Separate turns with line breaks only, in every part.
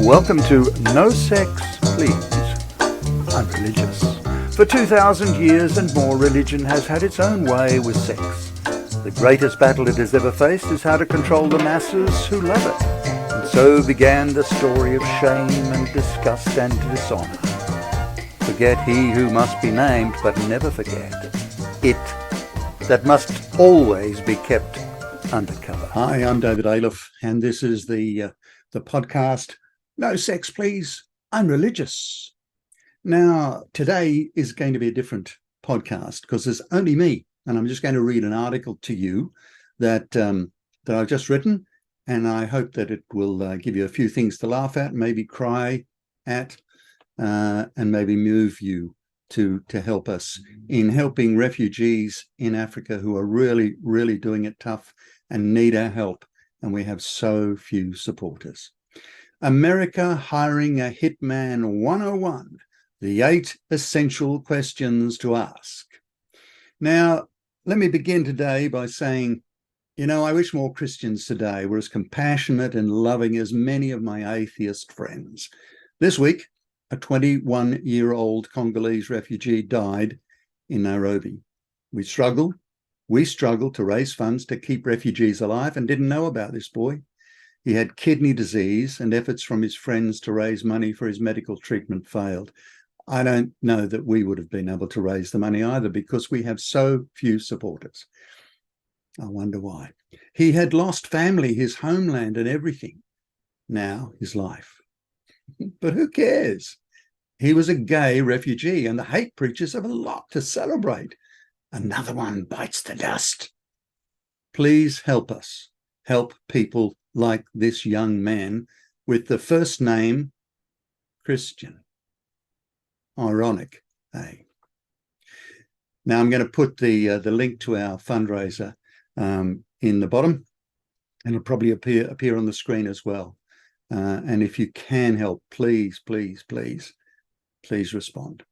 Welcome to No Sex, Please, I'm Religious. For 2,000 years and more, religion has had its own way with sex. The greatest battle it has ever faced is how to control the masses who love it. And so began the story of shame and disgust and dishonour. Forget he who must be named, but never forget it that must always be kept undercover. Hi, I'm David Ailiff, and this is the podcast, No Sex, Please, I'm Religious. Now, today is going to be a different podcast because there's only me, and I'm just going to read an article to you that I've just written, and I hope that it will give you a few things to laugh at, maybe cry at, and maybe move you to help us in helping refugees in Africa who are really, really doing it tough and need our help, and we have so few supporters. America hiring a Hitman 101, the 8 essential questions to ask. Now, let me begin today by saying, I wish more Christians today were as compassionate and loving as many of my atheist friends. This week, a 21-year-old Congolese refugee died in Nairobi. We struggled to raise funds to keep refugees alive and didn't know about this boy. He had kidney disease, and efforts from his friends to raise money for his medical treatment failed. I don't know that we would have been able to raise the money either because we have so few supporters. I wonder why. He had lost family, his homeland and everything. Now his life. But who cares? He was a gay refugee, and the hate preachers have a lot to celebrate. Another one bites the dust. Please help us. Help people like this young man with the first name Christian. Ironic, eh? Now I'm going to put the link to our fundraiser in the bottom, and it'll probably appear on the screen as well. And if you can help, please respond.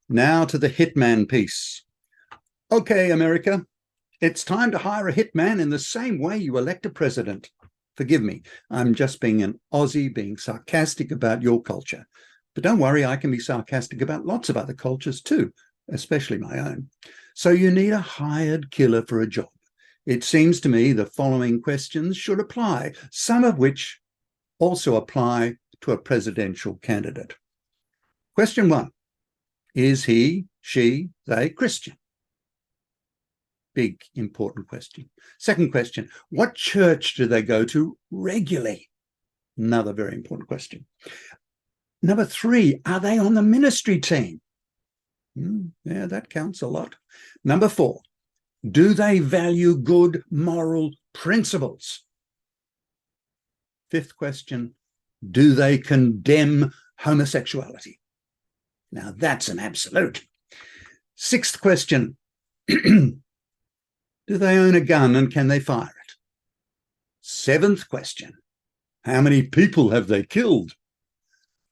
Now to the Hitman piece. Okay, America, it's time to hire a hitman in the same way you elect a president. Forgive me, I'm just being an Aussie, being sarcastic about your culture. But don't worry, I can be sarcastic about lots of other cultures too, especially my own. So you need a hired killer for a job. It seems to me the following questions should apply, some of which also apply to a presidential candidate. Question 1, is he, she, they Christian? Big, important question. Second question, what church do they go to regularly? Another very important question. Number 3, are they on the ministry team? Yeah, that counts a lot. Number 4, do they value good moral principles? 5th question, do they condemn homosexuality? Now that's an absolute. 6th question, do they own a gun and can they fire it? 7th question, how many people have they killed?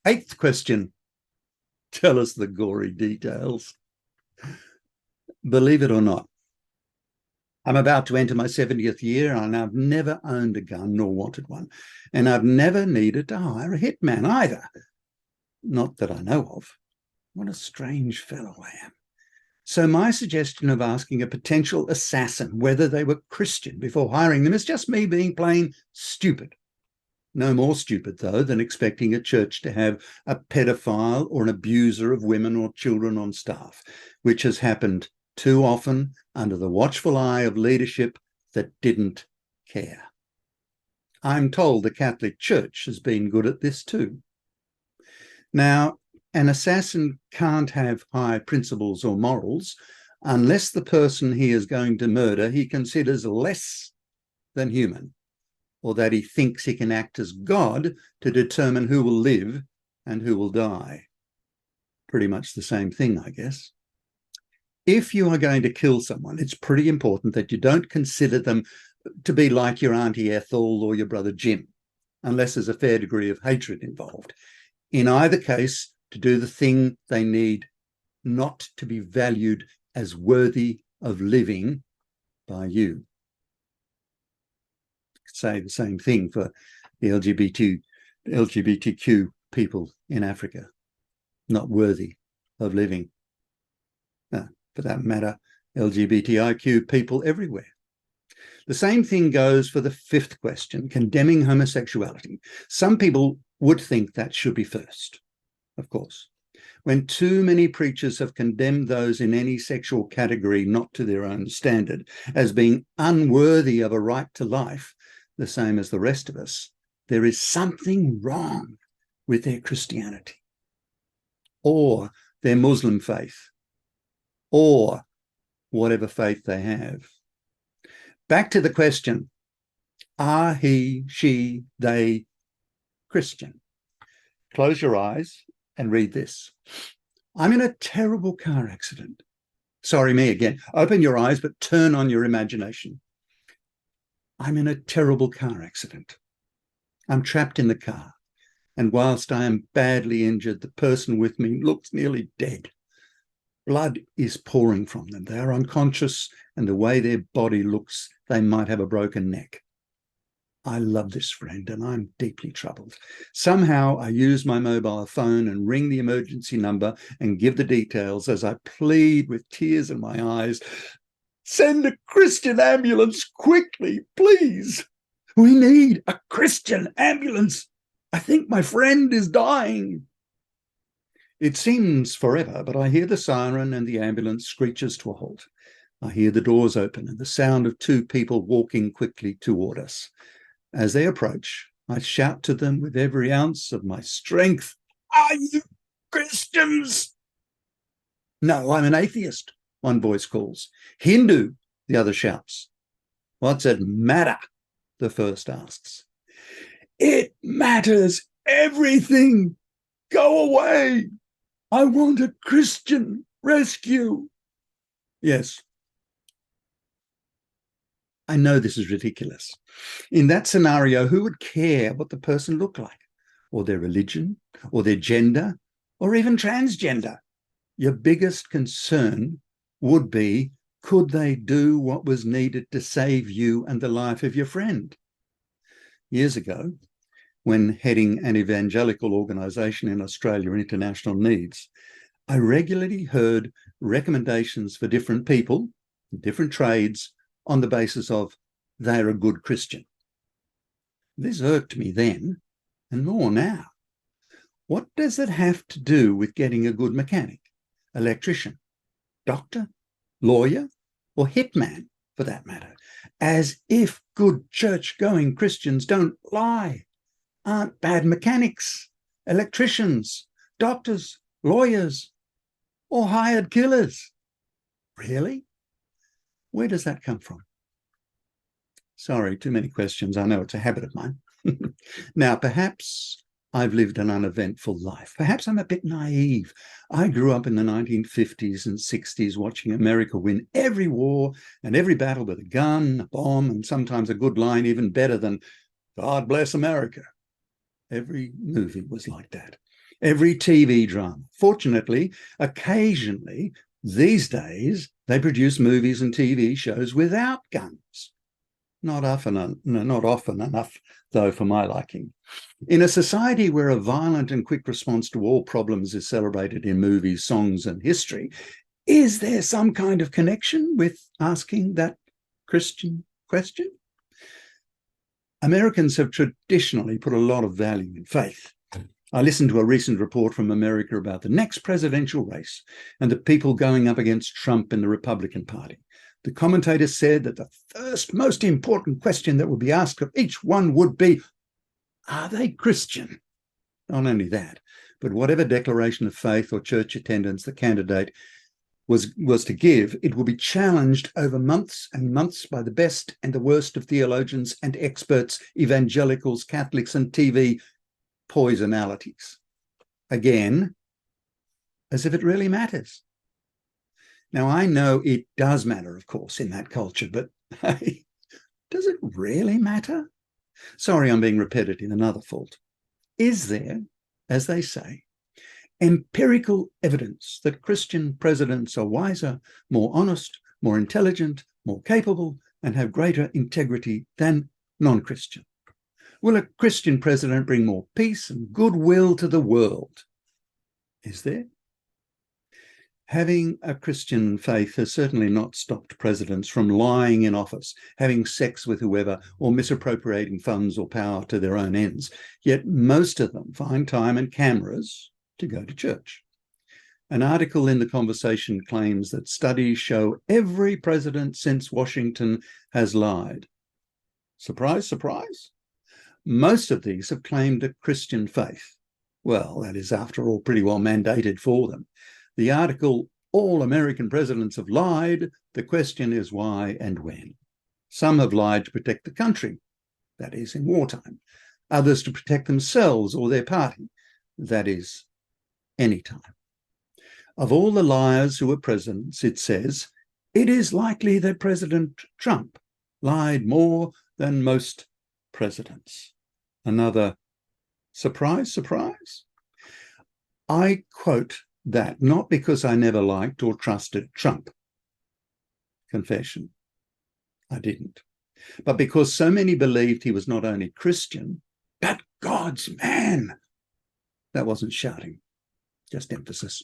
8th question, tell us the gory details. Believe it or not, I'm about to enter my 70th year and I've never owned a gun nor wanted one. And I've never needed to hire a hitman either. Not that I know of. What a strange fellow I am. So my suggestion of asking a potential assassin whether they were Christian before hiring them is just me being plain stupid. No more stupid, though, than expecting a church to have a pedophile or an abuser of women or children on staff, which has happened too often under the watchful eye of leadership that didn't care. I'm told the Catholic Church has been good at this too. Now, an assassin can't have high principles or morals unless the person he is going to murder he considers less than human, or that he thinks he can act as God to determine who will live and who will die. Pretty much the same thing, I guess. If you are going to kill someone, it's pretty important that you don't consider them to be like your Auntie Ethel or your brother Jim, unless there's a fair degree of hatred involved. In either case, to do the thing they need not to be valued as worthy of living by you. Say the same thing for the LGBTQ people in Africa not worthy of living. For that matter, LGBTIQ people everywhere. The same thing goes for the fifth question, condemning homosexuality. Some people would think that should be first, of course. When too many preachers have condemned those in any sexual category not to their own standard as being unworthy of a right to life, the same as the rest of us, there is something wrong with their Christianity or their Muslim faith or whatever faith they have. Back to the question, are he, she, they Christian? Close your eyes and read this. I'm in a terrible car accident. Sorry, me again. Open your eyes, but turn on your imagination. I'm in a terrible car accident. I'm trapped in the car, and whilst I am badly injured, the person with me looks nearly dead. Blood is pouring from them. They are unconscious, and the way their body looks, they might have a broken neck. I love this friend, and I'm deeply troubled. Somehow I use my mobile phone and ring the emergency number and give the details as I plead with tears in my eyes. Send a Christian ambulance quickly, please. We need a Christian ambulance. I think my friend is dying. It seems forever, but I hear the siren and the ambulance screeches to a halt. I hear the doors open and the sound of two people walking quickly toward us. As they approach, I shout to them with every ounce of my strength, "Are you Christians?" "No, I'm an atheist," one voice calls. "Hindu," the other shouts. "What's it matter?" the first asks. "It matters everything. Go away. I want a Christian rescue." Yes, I know this is ridiculous. In that scenario, who would care what the person looked like, or their religion, or their gender, or even transgender? Your biggest concern would be, could they do what was needed to save you and the life of your friend? Years ago, when heading an evangelical organisation in Australia, International Needs, I regularly heard recommendations for different people, different trades, on the basis of they're a good Christian. This irked me then, and more now. What does it have to do with getting a good mechanic, electrician, doctor, lawyer, or hitman, for that matter? As if good church-going Christians don't lie, aren't bad mechanics, electricians, doctors, lawyers, or hired killers. Really? Where does that come from? Sorry, too many questions. I know it's a habit of mine. Now, perhaps I've lived an uneventful life. Perhaps I'm a bit naive. I grew up in the 1950s and 60s watching America win every war and every battle with a gun, a bomb, and sometimes a good line even better than "God bless America." Every movie was like that. Every TV drama. Fortunately, occasionally, these days, they produce movies and TV shows without guns. Not often enough, though, for my liking. In a society where a violent and quick response to all problems is celebrated in movies, songs, and history, is there some kind of connection with asking that Christian question? Americans have traditionally put a lot of value in faith. I listened to a recent report from America about the next presidential race and the people going up against Trump in the Republican Party. The commentator said that the first most important question that would be asked of each one would be, are they Christian? Not only that, but whatever declaration of faith or church attendance the candidate was to give, it will be challenged over months and months by the best and the worst of theologians and experts, evangelicals, Catholics, and TV poisonalities. Again, as if it really matters. Now, I know it does matter, of course, in that culture, but hey, does it really matter? Sorry, I'm being repetitive, another fault. Is there, as they say, empirical evidence that Christian presidents are wiser, more honest, more intelligent, more capable, and have greater integrity than non-Christian? Will a Christian president bring more peace and goodwill to the world? Is there? Having a Christian faith has certainly not stopped presidents from lying in office, having sex with whoever, or misappropriating funds or power to their own ends. Yet most of them find time and cameras to go to church. An article in The Conversation claims that studies show every president since Washington has lied. Surprise, surprise. Most of these have claimed a Christian faith. Well, that is, after all, pretty well mandated for them. The article, All American Presidents Have Lied, the question is why and when. Some have lied to protect the country, that is, in wartime. Others to protect themselves or their party, that is, anytime. Of all the liars who were presidents, it says, it is likely that President Trump lied more than most presidents. Another surprise, surprise. I quote that not because I never liked or trusted Trump. Confession, I didn't. But because so many believed he was not only Christian, but God's man. That wasn't shouting, just emphasis.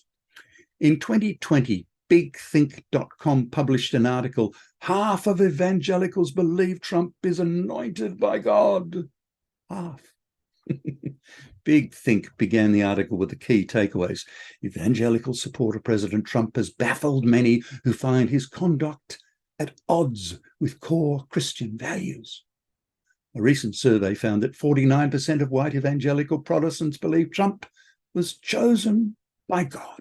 In 2020, BigThink.com published an article, half of evangelicals believe Trump is anointed by God. Half. Big Think began the article with the key takeaways. Evangelical support of President Trump has baffled many who find his conduct at odds with core Christian values. A recent survey found that 49% of white evangelical Protestants believe Trump was chosen by God.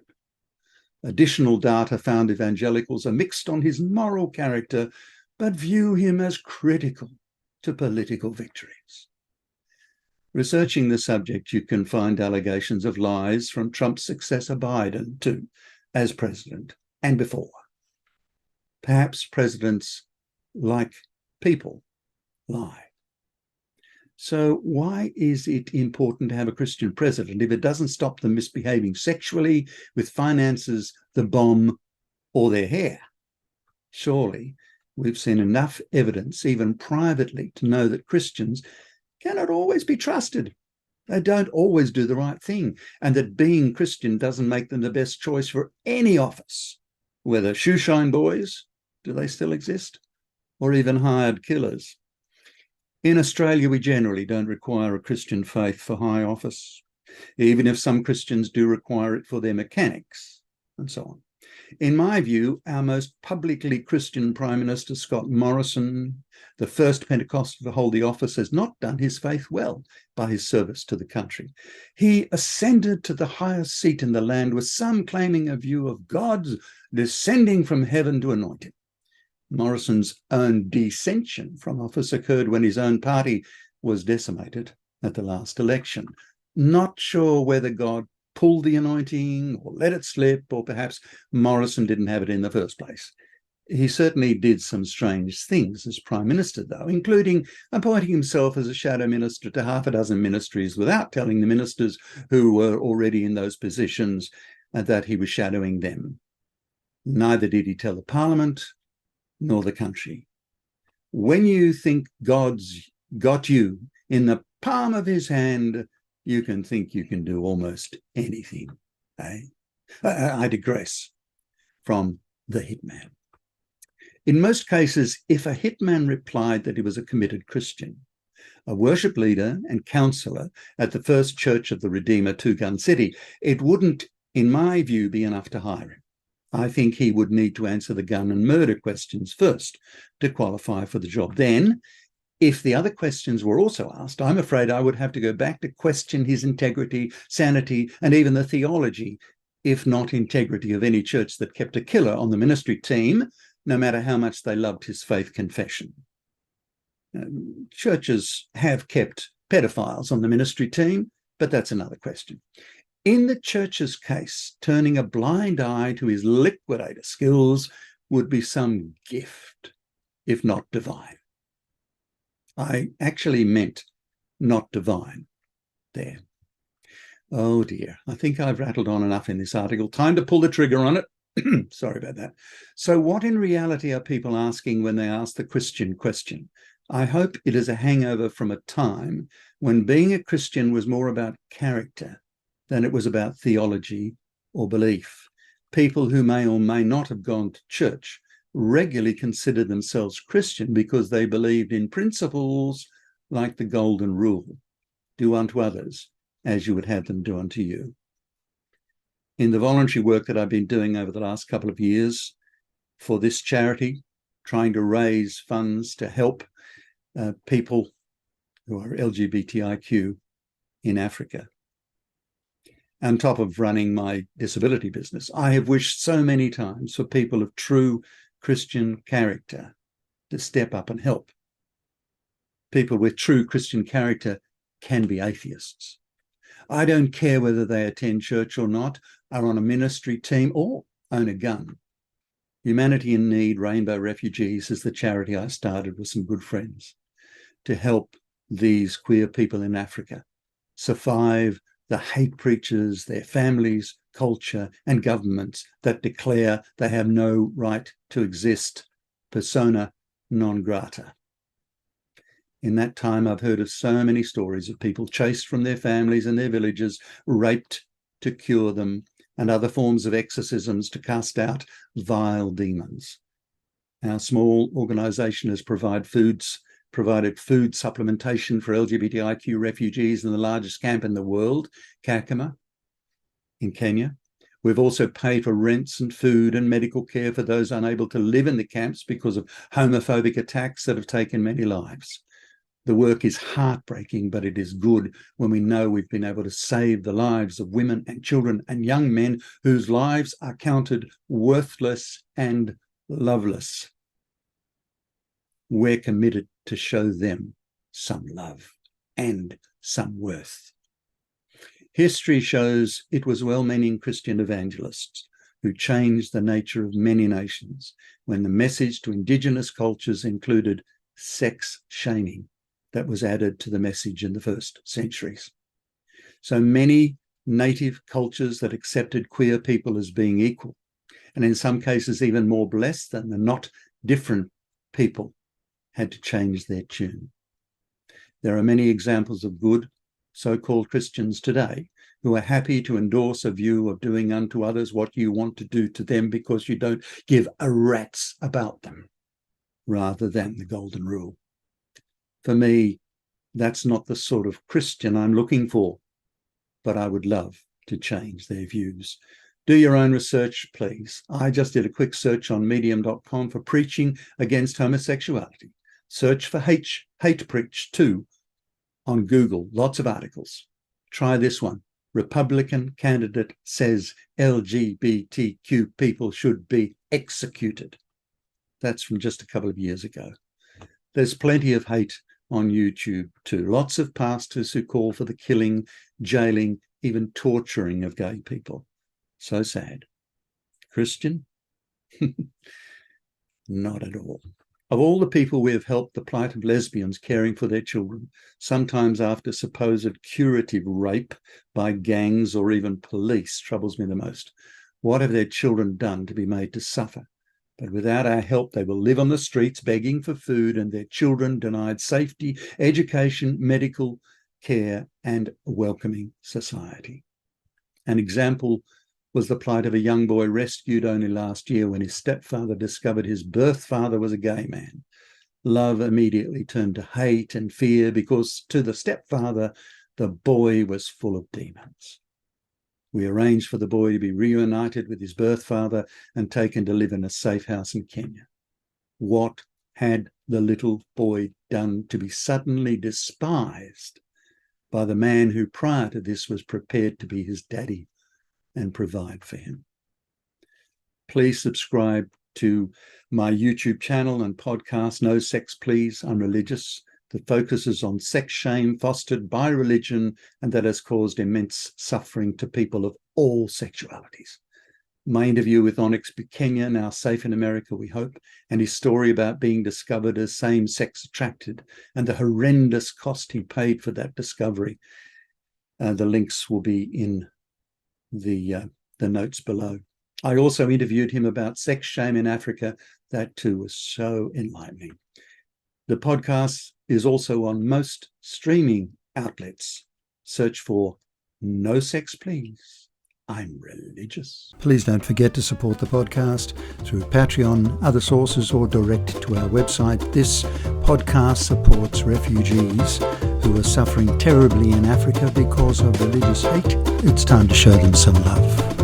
Additional data found evangelicals are mixed on his moral character, but view him as critical to political victories. Researching the subject, you can find allegations of lies from Trump's successor Biden too, as president and before. Perhaps presidents, like people, lie. So why is it important to have a Christian president if it doesn't stop them misbehaving sexually, with finances, the bomb, or their hair? Surely we've seen enough evidence, even privately, to know that Christians cannot always be trusted. They don't always do the right thing, and that being Christian doesn't make them the best choice for any office, whether shoeshine boys, do they still exist, or even hired killers. In Australia, we generally don't require a Christian faith for high office, even if some Christians do require it for their mechanics, and so on. In my view, our most publicly Christian Prime Minister, Scott Morrison, the first Pentecostal to hold the office, has not done his faith well by his service to the country. He ascended to the highest seat in the land, with some claiming a view of God's descending from heaven to anoint him. Morrison's own descension from office occurred when his own party was decimated at the last election. Not sure whether God pulled the anointing or let it slip, or perhaps Morrison didn't have it in the first place. He certainly did some strange things as Prime Minister, though, including appointing himself as a shadow minister to half a dozen ministries without telling the ministers who were already in those positions that he was shadowing them. Neither did he tell the Parliament nor the country. When you think God's got you in the palm of his hand, you can think you can do almost anything. Eh? I digress from the hitman. In most cases, if a hitman replied that he was a committed Christian, a worship leader and counsellor at the First Church of the Redeemer, Two Gun City, it wouldn't, in my view, be enough to hire him. I think he would need to answer the gun and murder questions first to qualify for the job. Then, if the other questions were also asked, I'm afraid I would have to go back to question his integrity, sanity, and even the theology, if not integrity, of any church that kept a killer on the ministry team, no matter how much they loved his faith confession. Churches have kept pedophiles on the ministry team, but that's another question. In the church's case, turning a blind eye to his liquidator skills would be some gift, if not divine. I actually meant not divine there. Oh dear, I think I've rattled on enough in this article. Time to pull the trigger on it. Sorry about that. So what in reality are people asking when they ask the Christian question? I hope it is a hangover from a time when being a Christian was more about character than it was about theology or belief. People who may or may not have gone to church regularly considered themselves Christian because they believed in principles like the golden rule: do unto others as you would have them do unto you. In the voluntary work that I've been doing over the last couple of years for this charity, trying to raise funds to help people who are LGBTIQ in Africa, on top of running my disability business, I have wished so many times for people of true Christian character to step up and help. People with true Christian character can be atheists. I don't care whether they attend church or not, are on a ministry team, or own a gun. Humanity in Need, Rainbow Refugees, is the charity I started with some good friends to help these queer people in Africa survive the hate preachers, their families, culture, and governments that declare they have no right to exist, persona non grata. In that time, I've heard of so many stories of people chased from their families and their villages, raped to cure them, and other forms of exorcisms to cast out vile demons. Our small organisation has provided food supplementation for LGBTIQ refugees in the largest camp in the world, Kakuma, in Kenya. We've also paid for rents and food and medical care for those unable to live in the camps because of homophobic attacks that have taken many lives. The work is heartbreaking, but it is good when we know we've been able to save the lives of women and children and young men whose lives are counted worthless and loveless. We're committed to show them some love and some worth. History shows it was well-meaning Christian evangelists who changed the nature of many nations when the message to Indigenous cultures included sex shaming that was added to the message in the first centuries. So many native cultures that accepted queer people as being equal, and in some cases even more blessed than the not different people, had to change their tune. There are many examples of good so-called Christians today who are happy to endorse a view of doing unto others what you want to do to them because you don't give a rat's about them, rather than the golden rule. For me, that's not the sort of Christian I'm looking for, but I would love to change their views. Do your own research, please. I just did a quick search on medium.com for preaching against homosexuality. Search for hate preach 2 on Google. Lots of articles. Try this one. Republican candidate says LGBTQ people should be executed. That's from just a couple of years ago. There's plenty of hate on YouTube too. Lots of pastors who call for the killing, jailing, even torturing of gay people. So sad. Christian? Not at all. Of all the people we have helped, the plight of lesbians caring for their children, sometimes after supposed curative rape by gangs or even police, troubles me the most. What have their children done to be made to suffer? But without our help, they will live on the streets begging for food, and their children denied safety, education, medical care, and a welcoming society. An example was the plight of a young boy rescued only last year when his stepfather discovered his birth father was a gay man. Love immediately turned to hate and fear because to the stepfather, the boy was full of demons. We arranged for the boy to be reunited with his birth father and taken to live in a safe house in Kenya. What had the little boy done to be suddenly despised by the man who prior to this was prepared to be his daddy and provide for him? Please subscribe to my YouTube channel and podcast, No Sex Please, I'm Religious, that focuses on sex shame fostered by religion and that has caused immense suffering to people of all sexualities. My interview with Onyx Bukenya, now safe in America, we hope, and his story about being discovered as same-sex attracted and the horrendous cost he paid for that discovery. The links will be in the notes below. I also interviewed him about sex shame in Africa. That too was so enlightening. The podcast is also on most streaming outlets. Search for No Sex Please, I'm Religious. Please don't forget to support the podcast through Patreon, other sources, or direct to our website. This podcast supports refugees who are suffering terribly in Africa because of religious hate. It's time to show them some love.